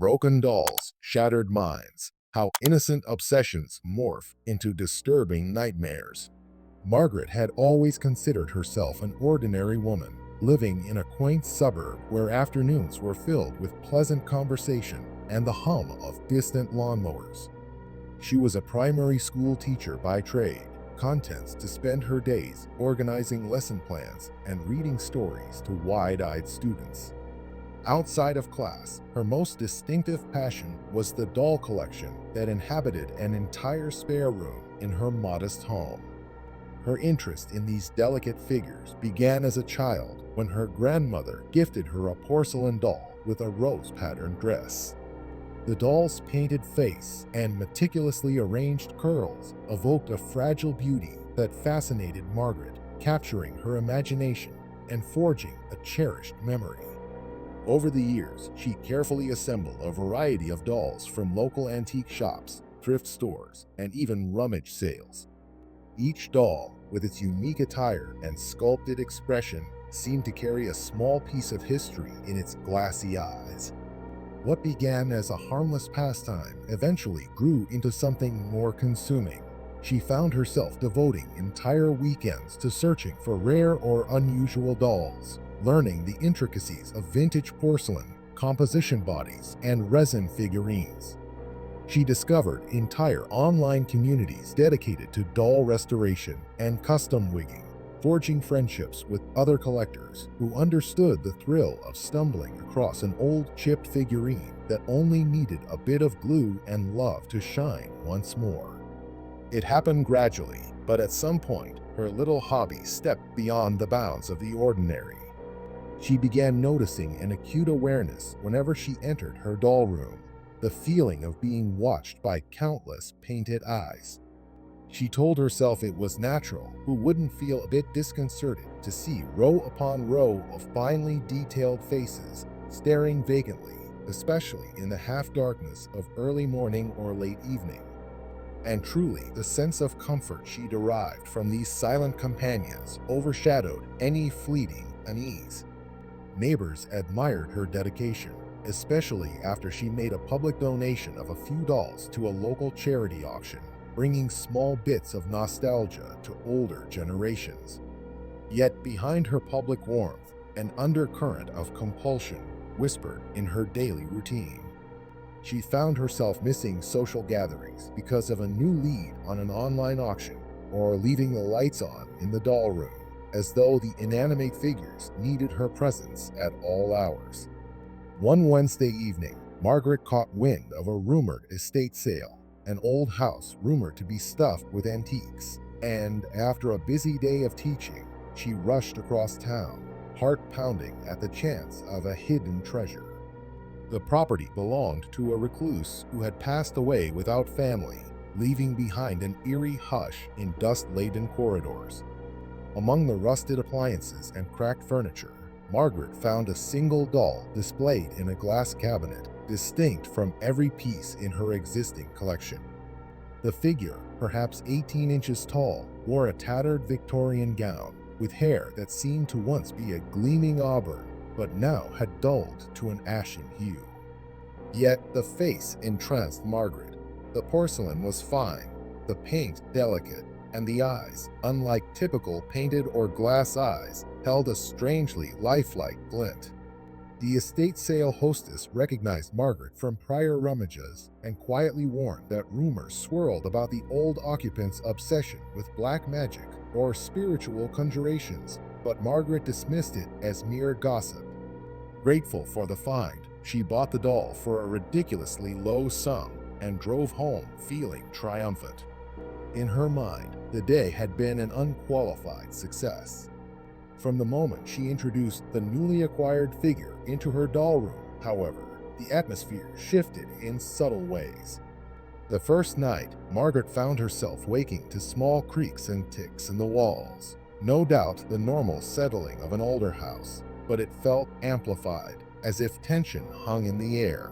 Broken dolls, shattered minds, how innocent obsessions morph into disturbing nightmares. Margaret had always considered herself an ordinary woman, living in a quaint suburb where afternoons were filled with pleasant conversation and the hum of distant lawnmowers. She was a primary school teacher by trade, content to spend her days organizing lesson plans and reading stories to wide-eyed students. Outside of class, her most distinctive passion was the doll collection that inhabited an entire spare room in her modest home. Her interest in these delicate figures began as a child when her grandmother gifted her a porcelain doll with a rose-patterned dress. The doll's painted face and meticulously arranged curls evoked a fragile beauty that fascinated Margaret, capturing her imagination and forging a cherished memory. Over the years, she carefully assembled a variety of dolls from local antique shops, thrift stores, and even rummage sales. Each doll, with its unique attire and sculpted expression, seemed to carry a small piece of history in its glassy eyes. What began as a harmless pastime eventually grew into something more consuming. She found herself devoting entire weekends to searching for rare or unusual dolls, learning the intricacies of vintage porcelain, composition bodies, and resin figurines. She discovered entire online communities dedicated to doll restoration and custom wigging, forging friendships with other collectors who understood the thrill of stumbling across an old chipped figurine that only needed a bit of glue and love to shine once more. It happened gradually, but at some point, her little hobby stepped beyond the bounds of the ordinary. She began noticing an acute awareness whenever she entered her doll room, the feeling of being watched by countless painted eyes. She told herself it was natural, who wouldn't feel a bit disconcerted to see row upon row of finely detailed faces staring vacantly, especially in the half-darkness of early morning or late evening. And truly, the sense of comfort she derived from these silent companions overshadowed any fleeting unease. Neighbors admired her dedication, especially after she made a public donation of a few dolls to a local charity auction, bringing small bits of nostalgia to older generations. Yet behind her public warmth, an undercurrent of compulsion whispered in her daily routine. She found herself missing social gatherings because of a new lead on an online auction, or leaving the lights on in the doll room, as though the inanimate figures needed her presence at all hours. One Wednesday evening, Margaret caught wind of a rumored estate sale, an old house rumored to be stuffed with antiques, and after a busy day of teaching, she rushed across town, heart pounding at the chance of a hidden treasure. The property belonged to a recluse who had passed away without family, leaving behind an eerie hush in dust-laden corridors. Among the rusted appliances and cracked furniture, Margaret found a single doll displayed in a glass cabinet, distinct from every piece in her existing collection. The figure, perhaps 18 inches tall, wore a tattered Victorian gown with hair that seemed to once be a gleaming auburn, but now had dulled to an ashen hue. Yet the face entranced Margaret. The porcelain was fine, the paint delicate, and the eyes, unlike typical painted or glass eyes, held a strangely lifelike glint. The estate sale hostess recognized Margaret from prior rummages and quietly warned that rumors swirled about the old occupant's obsession with black magic or spiritual conjurations, but Margaret dismissed it as mere gossip. Grateful for the find, she bought the doll for a ridiculously low sum and drove home feeling triumphant. In her mind, the day had been an unqualified success. From the moment she introduced the newly acquired figure into her doll room, however, the atmosphere shifted in subtle ways. The first night, Margaret found herself waking to small creaks and ticks in the walls. No doubt the normal settling of an older house, but it felt amplified, as if tension hung in the air.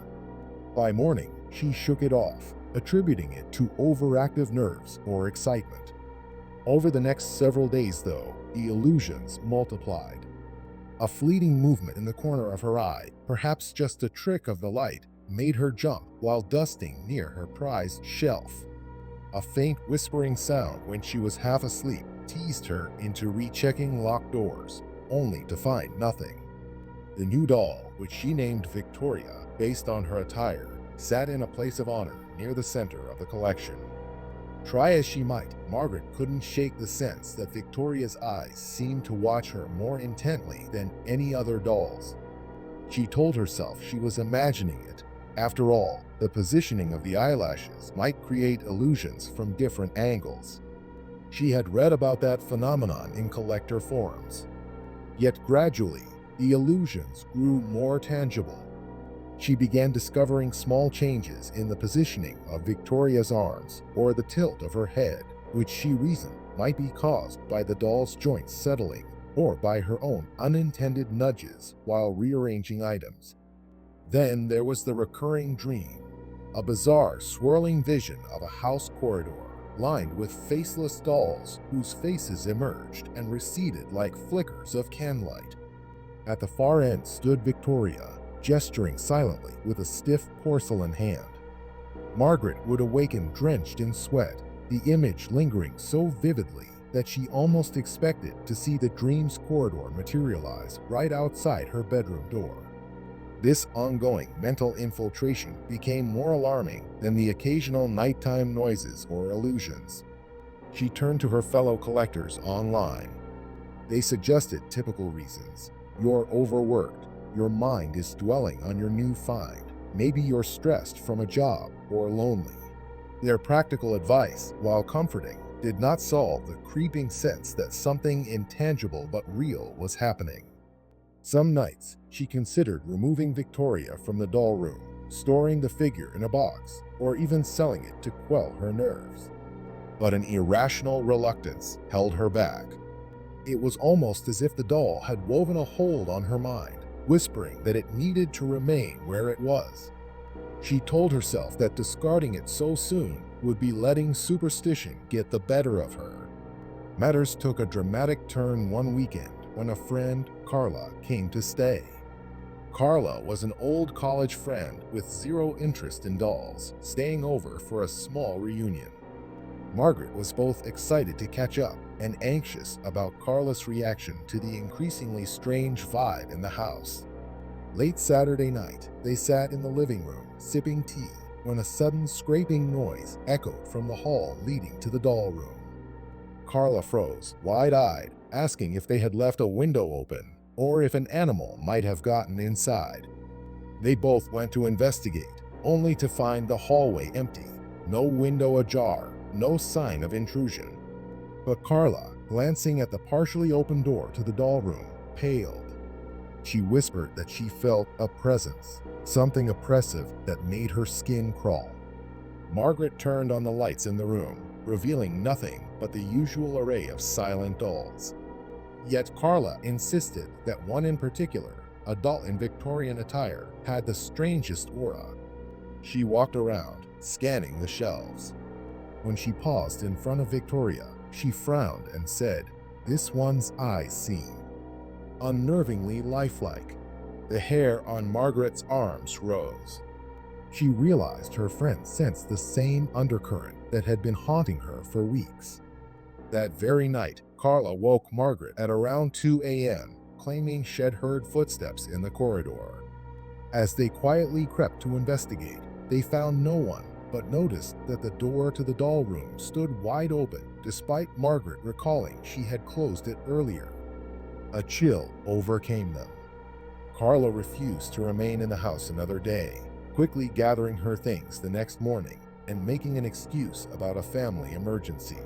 By morning, she shook it off, attributing it to overactive nerves or excitement. Over the next several days, though, the illusions multiplied. A fleeting movement in the corner of her eye, perhaps just a trick of the light, made her jump while dusting near her prized shelf. A faint whispering sound when she was half asleep teased her into rechecking locked doors, only to find nothing. The new doll, which she named Victoria based on her attire, sat in a place of honor near the center of the collection. Try as she might, Margaret couldn't shake the sense that Victoria's eyes seemed to watch her more intently than any other doll's. She told herself she was imagining it. After all, the positioning of the eyelashes might create illusions from different angles. She had read about that phenomenon in collector forums. Yet gradually, the illusions grew more tangible. She began discovering small changes in the positioning of Victoria's arms or the tilt of her head, which she reasoned might be caused by the doll's joints settling or by her own unintended nudges while rearranging items. Then there was the recurring dream, a bizarre, swirling vision of a house corridor lined with faceless dolls whose faces emerged and receded like flickers of candlelight. At the far end stood Victoria, gesturing silently with a stiff porcelain hand. Margaret would awaken drenched in sweat, the image lingering so vividly that she almost expected to see the dream's corridor materialize right outside her bedroom door. This ongoing mental infiltration became more alarming than the occasional nighttime noises or illusions. She turned to her fellow collectors online. They suggested typical reasons. You're overworked. Your mind is dwelling on your new find. Maybe you're stressed from a job or lonely. Their practical advice, while comforting, did not solve the creeping sense that something intangible but real was happening. Some nights, she considered removing Victoria from the doll room, storing the figure in a box, or even selling it to quell her nerves. But an irrational reluctance held her back. It was almost as if the doll had woven a hold on her mind, whispering that it needed to remain where it was. She told herself that discarding it so soon would be letting superstition get the better of her. Matters took a dramatic turn one weekend when a friend, Carla, came to stay. Carla was an old college friend with zero interest in dolls, staying over for a small reunion. Margaret was both excited to catch up and anxious about Carla's reaction to the increasingly strange vibe in the house. Late Saturday night, they sat in the living room, sipping tea, when a sudden scraping noise echoed from the hall leading to the doll room. Carla froze, wide-eyed, asking if they had left a window open or if an animal might have gotten inside. They both went to investigate, only to find the hallway empty, no window ajar, no sign of intrusion. But Carla, glancing at the partially open door to the doll room, paled. She whispered that she felt a presence, something oppressive that made her skin crawl. Margaret turned on the lights in the room, revealing nothing but the usual array of silent dolls. Yet Carla insisted that one in particular, a doll in Victorian attire, had the strangest aura. She walked around, scanning the shelves. When she paused in front of Victoria, she frowned and said, "This one's eyes seem unnervingly lifelike." The hair on Margaret's arms rose. She realized her friend sensed the same undercurrent that had been haunting her for weeks. That very night, Carla woke Margaret at around 2 a.m., claiming she'd heard footsteps in the corridor. As they quietly crept to investigate, they found no one, but noticed that the door to the doll room stood wide open, despite Margaret recalling she had closed it earlier. A chill overcame them. Carla refused to remain in the house another day, quickly gathering her things the next morning and making an excuse about a family emergency.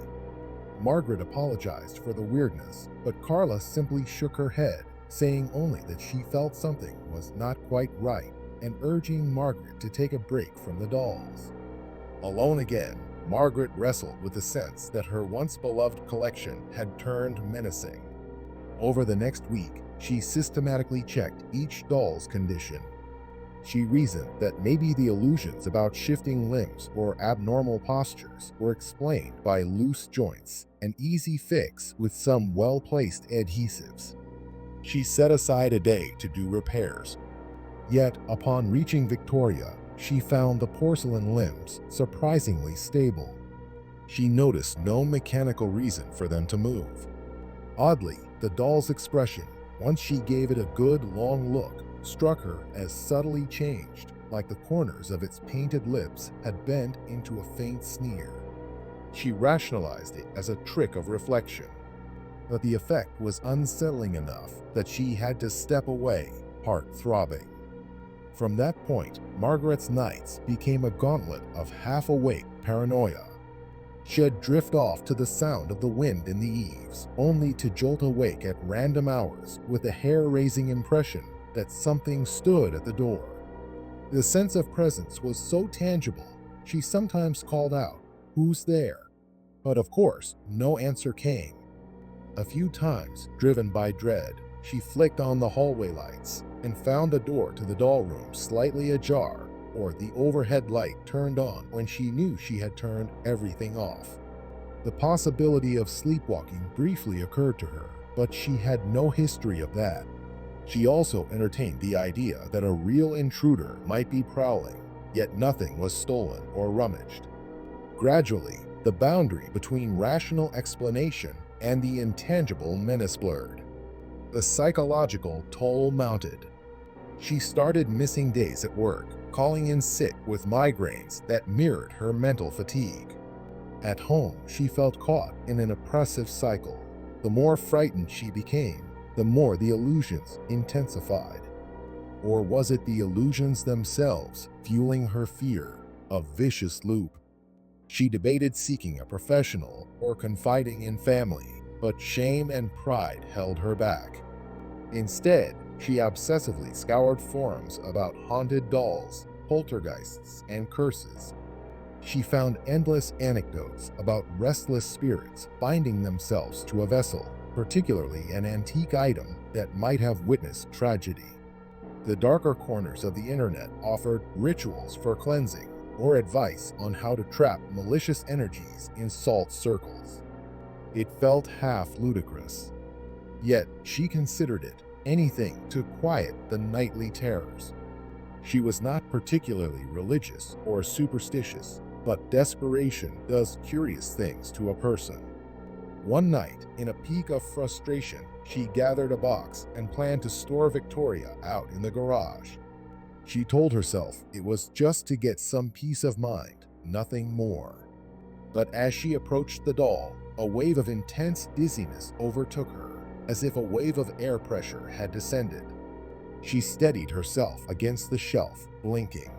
Margaret apologized for the weirdness, but Carla simply shook her head, saying only that she felt something was not quite right and urging Margaret to take a break from the dolls. Alone again, Margaret wrestled with the sense that her once beloved collection had turned menacing. Over the next week, she systematically checked each doll's condition. She reasoned that maybe the illusions about shifting limbs or abnormal postures were explained by loose joints, an easy fix with some well-placed adhesives. She set aside a day to do repairs. Yet, upon reaching Victoria, she found the porcelain limbs surprisingly stable. She noticed no mechanical reason for them to move. Oddly, the doll's expression, once she gave it a good long look, struck her as subtly changed, like the corners of its painted lips had bent into a faint sneer. She rationalized it as a trick of reflection, but the effect was unsettling enough that she had to step away, heart throbbing. From that point, Margaret's nights became a gauntlet of half-awake paranoia. She'd drift off to the sound of the wind in the eaves, only to jolt awake at random hours with a hair-raising impression that something stood at the door. The sense of presence was so tangible, she sometimes called out, "Who's there?" But of course, no answer came. A few times, driven by dread, she flicked on the hallway lights and found the door to the doll room slightly ajar, or the overhead light turned on when she knew she had turned everything off. The possibility of sleepwalking briefly occurred to her, but she had no history of that. She also entertained the idea that a real intruder might be prowling, yet nothing was stolen or rummaged. Gradually, the boundary between rational explanation and the intangible menace blurred. The psychological toll mounted. She started missing days at work, calling in sick with migraines that mirrored her mental fatigue. At home, she felt caught in an oppressive cycle. The more frightened she became, the more the illusions intensified. Or was it the illusions themselves fueling her fear? A vicious loop. She debated seeking a professional or confiding in family, but shame and pride held her back. Instead, she obsessively scoured forums about haunted dolls, poltergeists, and curses. She found endless anecdotes about restless spirits binding themselves to a vessel, particularly an antique item that might have witnessed tragedy. The darker corners of the internet offered rituals for cleansing or advice on how to trap malicious energies in salt circles. It felt half ludicrous. Yet she considered it anything to quiet the nightly terrors. She was not particularly religious or superstitious, but desperation does curious things to a person. One night, in a peak of frustration, she gathered a box and planned to store Victoria out in the garage. She told herself it was just to get some peace of mind, nothing more. But as she approached the doll, a wave of intense dizziness overtook her, as if a wave of air pressure had descended. She steadied herself against the shelf, blinking.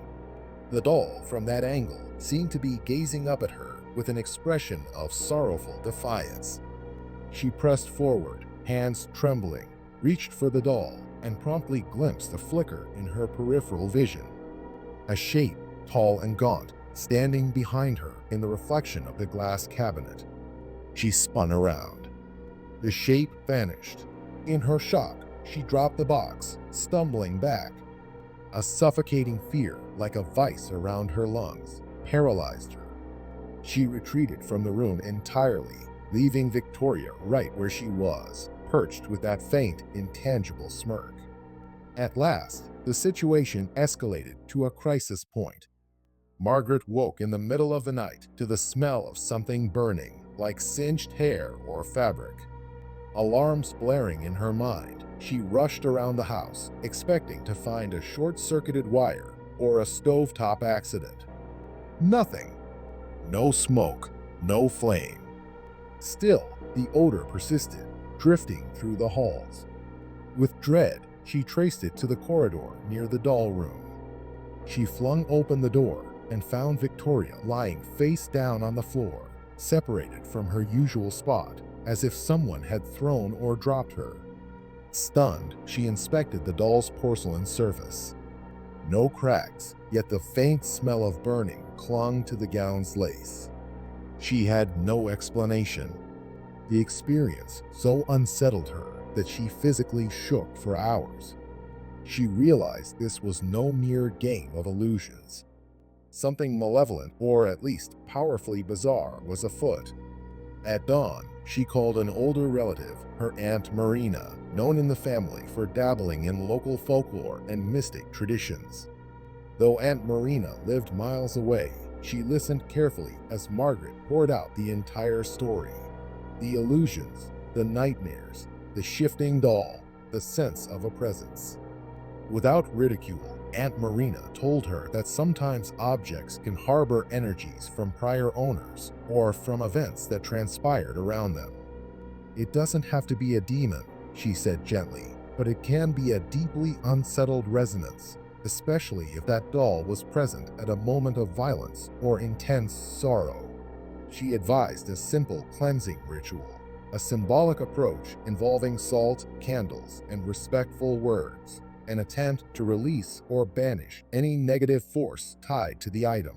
The doll, from that angle, seemed to be gazing up at her with an expression of sorrowful defiance. She pressed forward, hands trembling, reached for the doll, and promptly glimpsed a flicker in her peripheral vision. A shape, tall and gaunt, standing behind her in the reflection of the glass cabinet. She spun around. The shape vanished. In her shock, she dropped the box, stumbling back. A suffocating fear, like a vice around her lungs, paralyzed her. She retreated from the room entirely, leaving Victoria right where she was, perched with that faint, intangible smirk. At last, the situation escalated to a crisis point. Margaret woke in the middle of the night to the smell of something burning, like singed hair or fabric. Alarms blaring in her mind, she rushed around the house, expecting to find a short-circuited wire or a stovetop accident. Nothing. No smoke, no flame. Still, the odor persisted, drifting through the halls. With dread, she traced it to the corridor near the doll room. She flung open the door and found Victoria lying face down on the floor, separated from her usual spot, as if someone had thrown or dropped her. Stunned, she inspected the doll's porcelain surface. No cracks, yet the faint smell of burning clung to the gown's lace. She had no explanation. The experience so unsettled her that she physically shook for hours. She realized this was no mere game of illusions. Something malevolent, or at least powerfully bizarre, was afoot. At dawn, she called an older relative, her Aunt Marina, known in the family for dabbling in local folklore and mystic traditions. Though Aunt Marina lived miles away, she listened carefully as Margaret poured out the entire story. The illusions, the nightmares, the shifting doll, the sense of a presence. Without ridicule, Aunt Marina told her that sometimes objects can harbor energies from prior owners or from events that transpired around them. It doesn't have to be a demon, she said gently, but it can be a deeply unsettled resonance, especially if that doll was present at a moment of violence or intense sorrow. She advised a simple cleansing ritual, a symbolic approach involving salt, candles, and respectful words, an attempt to release or banish any negative force tied to the item.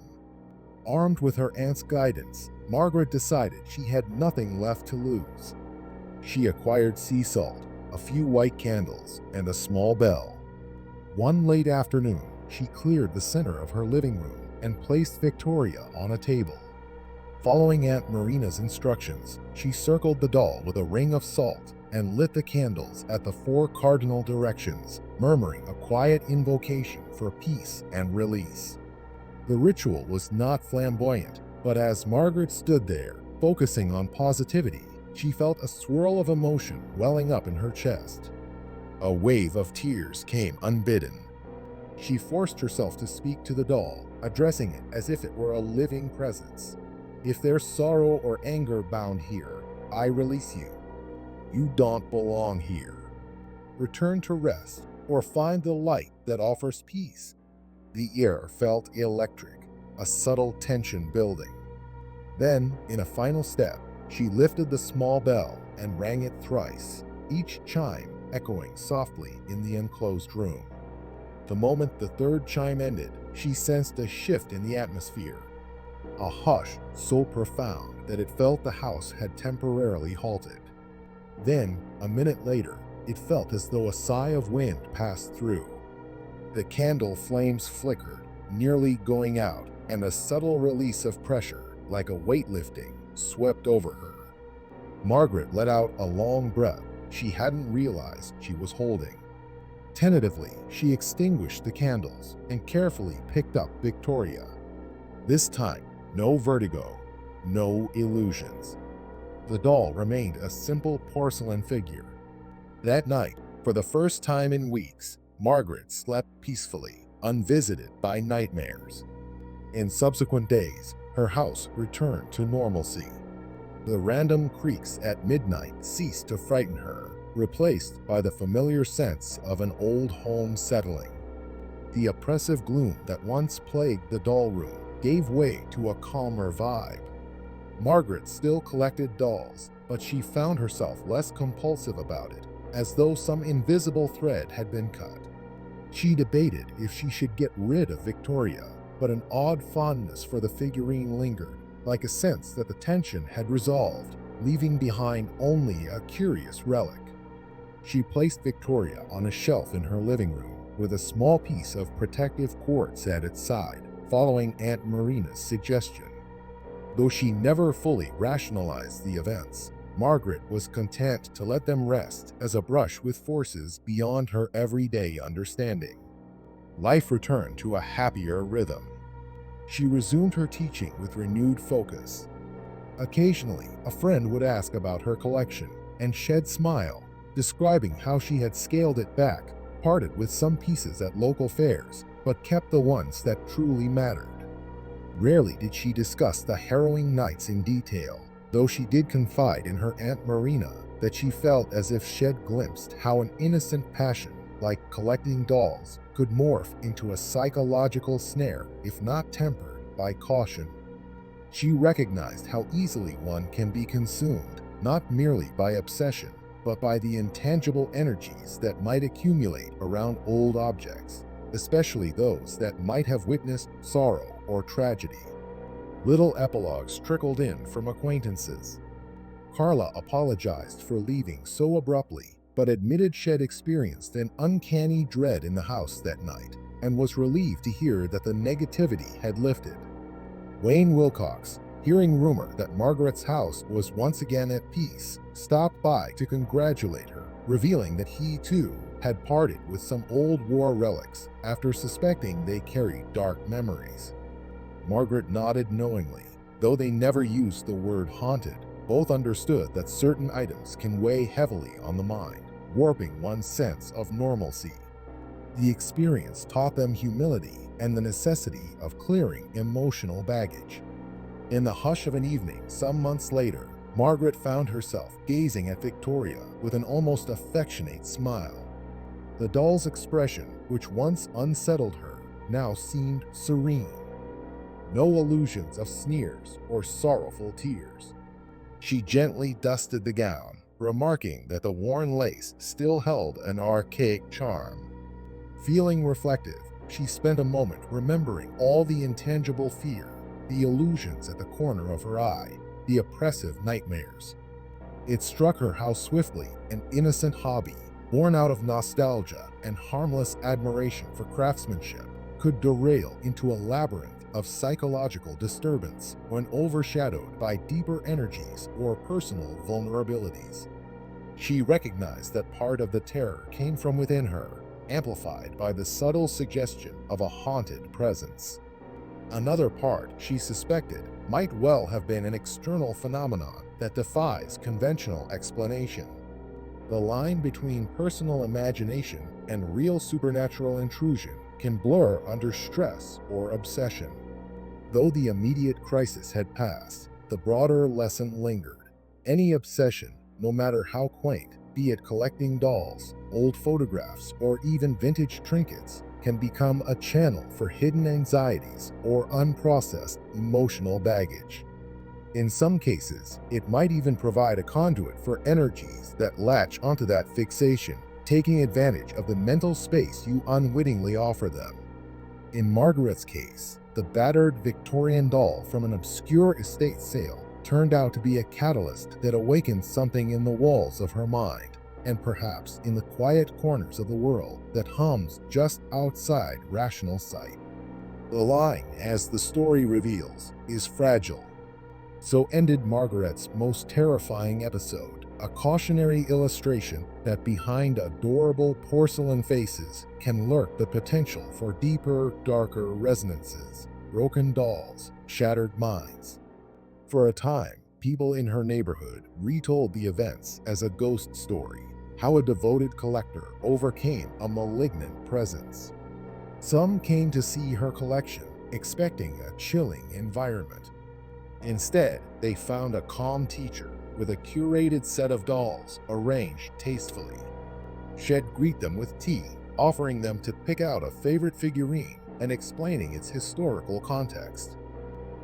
Armed with her aunt's guidance, Margaret decided she had nothing left to lose. She acquired sea salt, a few white candles, and a small bell. One late afternoon, she cleared the center of her living room and placed Victoria on a table. Following Aunt Marina's instructions, she circled the doll with a ring of salt and lit the candles at the 4 cardinal directions, murmuring a quiet invocation for peace and release. The ritual was not flamboyant, but as Margaret stood there, focusing on positivity, she felt a swirl of emotion welling up in her chest. A wave of tears came unbidden. She forced herself to speak to the doll, addressing it as if it were a living presence. If there's sorrow or anger bound here, I release you. You don't belong here. Return to rest or find the light that offers peace. The air felt electric, a subtle tension building. Then, in a final step, she lifted the small bell and rang it thrice, each chime echoing softly in the enclosed room. The moment the 3rd chime ended, she sensed a shift in the atmosphere. A hush so profound that it felt the house had temporarily halted. Then, a minute later, it felt as though a sigh of wind passed through. The candle flames flickered, nearly going out, and a subtle release of pressure, like a weightlifting, swept over her. Margaret let out a long breath she hadn't realized she was holding. Tentatively, she extinguished the candles and carefully picked up Victoria. This time, no vertigo, no illusions. The doll remained a simple porcelain figure. That night, for the first time in weeks, Margaret slept peacefully, unvisited by nightmares. In subsequent days, her house returned to normalcy. The random creaks at midnight ceased to frighten her, replaced by the familiar sense of an old home settling. The oppressive gloom that once plagued the doll room gave way to a calmer vibe. Margaret still collected dolls, but she found herself less compulsive about it, as though some invisible thread had been cut. She debated if she should get rid of Victoria, but an odd fondness for the figurine lingered, like a sense that the tension had resolved, leaving behind only a curious relic. She placed Victoria on a shelf in her living room, with a small piece of protective quartz at its side, following Aunt Marina's suggestion. Though she never fully rationalized the events, Margaret was content to let them rest as a brush with forces beyond her everyday understanding. Life returned to a happier rhythm. She resumed her teaching with renewed focus. Occasionally, a friend would ask about her collection, and she'd smile, describing how she had scaled it back, parted with some pieces at local fairs, but kept the ones that truly mattered. Rarely did she discuss the harrowing nights in detail, though she did confide in her Aunt Marina that she felt as if she'd glimpsed how an innocent passion, like collecting dolls, could morph into a psychological snare if not tempered by caution. She recognized how easily one can be consumed, not merely by obsession, but by the intangible energies that might accumulate around old objects, especially those that might have witnessed sorrow or tragedy. Little epilogues trickled in from acquaintances. Carla apologized for leaving so abruptly, but admitted she'd experienced an uncanny dread in the house that night, and was relieved to hear that the negativity had lifted. Wayne Wilcox, hearing rumor that Margaret's house was once again at peace, stopped by to congratulate her, revealing that he too had parted with some old war relics after suspecting they carried dark memories. Margaret nodded knowingly. Though they never used the word haunted, both understood that certain items can weigh heavily on the mind, warping one's sense of normalcy. The experience taught them humility and the necessity of clearing emotional baggage. In the hush of an evening some months later, Margaret found herself gazing at Victoria with an almost affectionate smile. The doll's expression, which once unsettled her, now seemed serene. No illusions of sneers or sorrowful tears. She gently dusted the gown, remarking that the worn lace still held an archaic charm. Feeling reflective, she spent a moment remembering all the intangible fear, the illusions at the corner of her eye, the oppressive nightmares. It struck her how swiftly an innocent hobby, born out of nostalgia and harmless admiration for craftsmanship, could derail into a labyrinth of psychological disturbance when overshadowed by deeper energies or personal vulnerabilities. She recognized that part of the terror came from within her, amplified by the subtle suggestion of a haunted presence. Another part, she suspected, might well have been an external phenomenon that defies conventional explanation. The line between personal imagination and real supernatural intrusion can blur under stress or obsession. Though the immediate crisis had passed, the broader lesson lingered. Any obsession, no matter how quaint, be it collecting dolls, old photographs, or even vintage trinkets, can become a channel for hidden anxieties or unprocessed emotional baggage. In some cases, it might even provide a conduit for energies that latch onto that fixation, taking advantage of the mental space you unwittingly offer them. In Margaret's case, the battered Victorian doll from an obscure estate sale turned out to be a catalyst that awakened something in the walls of her mind, and perhaps in the quiet corners of the world that hums just outside rational sight. The line, as the story reveals, is fragile. So ended Margaret's most terrifying episode, a cautionary illustration that behind adorable porcelain faces can lurk the potential for deeper, darker resonances, broken dolls, shattered minds. For a time, people in her neighborhood retold the events as a ghost story, how a devoted collector overcame a malignant presence. Some came to see her collection, expecting a chilling environment. Instead, they found a calm teacher with a curated set of dolls arranged tastefully. She'd greet them with tea, offering them to pick out a favorite figurine and explaining its historical context.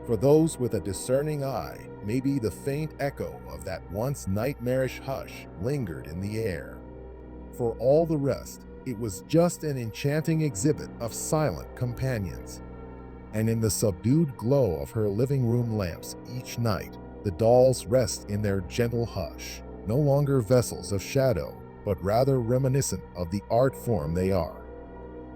For those with a discerning eye, maybe the faint echo of that once nightmarish hush lingered in the air. For all the rest, it was just an enchanting exhibit of silent companions. And in the subdued glow of her living room lamps each night, the dolls rest in their gentle hush, no longer vessels of shadow, but rather reminiscent of the art form they are.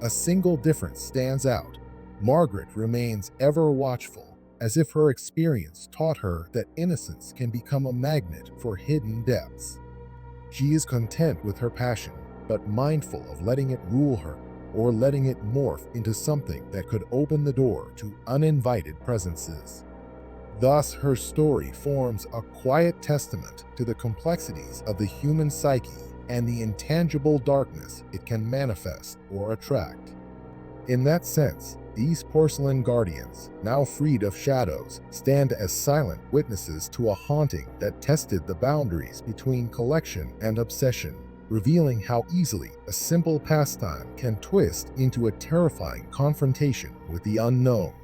A single difference stands out. Margaret remains ever watchful, as if her experience taught her that innocence can become a magnet for hidden depths. She is content with her passion, but mindful of letting it rule her, or letting it morph into something that could open the door to uninvited presences. Thus, her story forms a quiet testament to the complexities of the human psyche and the intangible darkness it can manifest or attract. In that sense, these porcelain guardians, now freed of shadows, stand as silent witnesses to a haunting that tested the boundaries between collection and obsession, revealing how easily a simple pastime can twist into a terrifying confrontation with the unknown.